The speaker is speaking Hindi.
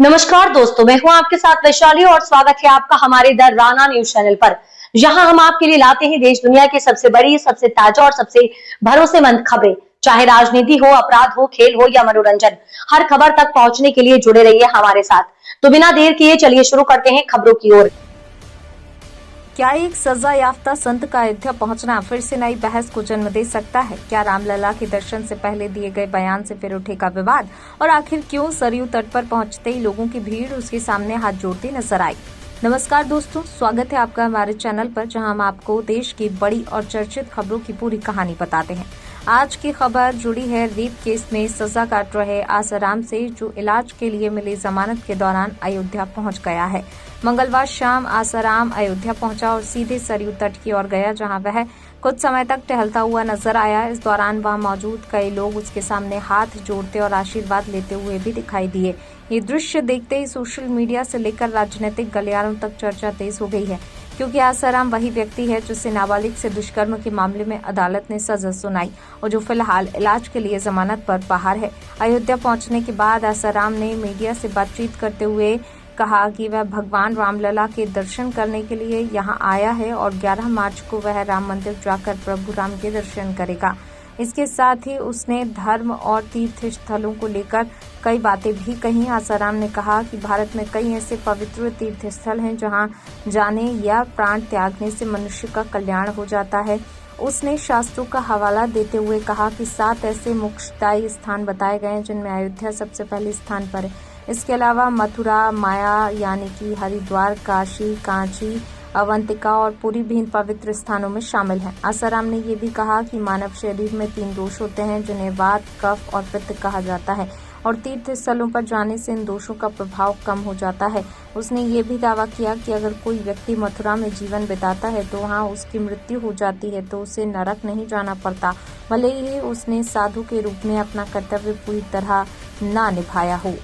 नमस्कार दोस्तों, मैं हूं आपके साथ वैशाली और स्वागत है आपका हमारे द राना न्यूज चैनल पर। जहां हम आपके लिए लाते हैं देश दुनिया की सबसे बड़ी, सबसे ताजा और सबसे भरोसेमंद खबरें। चाहे राजनीति हो, अपराध हो, खेल हो या मनोरंजन, हर खबर तक पहुंचने के लिए जुड़े रहिए हमारे साथ। तो बिना देर किए चलिए शुरू करते हैं खबरों की ओर। क्या एक सजा याफ्ता संत का अयोध्या पहुंचना फिर से नई बहस को जन्म दे सकता है? क्या रामलला के दर्शन से पहले दिए गए बयान से फिर उठेगा विवाद? और आखिर क्यों सरयू तट पर पहुंचते ही लोगों की भीड़ उसके सामने हाथ जोड़ती नजर आई? नमस्कार दोस्तों, स्वागत है आपका हमारे चैनल पर, जहां हम आपको देश की बड़ी और चर्चित खबरों की पूरी कहानी बताते हैं। आज की खबर जुड़ी है रेप केस में सजा काट रहे आसाराम से, जो इलाज के लिए मिली जमानत के दौरान अयोध्या पहुंच गया है। मंगलवार शाम आसाराम अयोध्या पहुंचा और सीधे सरयू तट की ओर गया, जहां वह कुछ समय तक टहलता हुआ नजर आया। इस दौरान वहां मौजूद कई लोग उसके सामने हाथ जोड़ते और आशीर्वाद लेते हुए भी दिखाई दिए। ये दृश्य देखते ही सोशल मीडिया से लेकर राजनीतिक गलियारों तक चर्चा तेज हो गई है, क्योंकि आसाराम वही व्यक्ति है जिसे नाबालिग से दुष्कर्म के मामले में अदालत ने सजा सुनाई और जो फिलहाल इलाज के लिए जमानत पर बाहर है। अयोध्या पहुंचने के बाद आसाराम ने मीडिया से बातचीत करते हुए कहा कि वह भगवान रामलला के दर्शन करने के लिए यहां आया है और 11 मार्च को वह राम मंदिर जाकर प्रभु राम के दर्शन करेगा। इसके साथ ही उसने धर्म और तीर्थ स्थलों को लेकर कई बातें भी कही। आसाराम ने कहा कि भारत में कई ऐसे पवित्र तीर्थ स्थल हैं जहां जाने या प्राण त्यागने से मनुष्य का कल्याण हो जाता है। उसने शास्त्रों का हवाला देते हुए कहा कि 7 ऐसे मोक्षदायी स्थान बताए गए हैं, जिनमें अयोध्या सबसे पहले स्थान पर है। इसके अलावा मथुरा, माया यानी कि हरिद्वार, काशी, कांची, अवंतिका और पुरी भी इन पवित्र स्थानों में शामिल हैं। आसाराम ने ये भी कहा कि मानव शरीर में 3 दोष होते हैं, जिन्हें वात, कफ और पित्त कहा जाता है, और तीर्थ स्थलों पर जाने से इन दोषों का प्रभाव कम हो जाता है। उसने ये भी दावा किया कि अगर कोई व्यक्ति मथुरा में जीवन बिताता है तो वहाँ उसकी मृत्यु हो जाती है, तो उसे नरक नहीं जाना पड़ता, भले ही उसने साधु के रूप में अपना कर्तव्य पूरी तरह ना निभाया हो।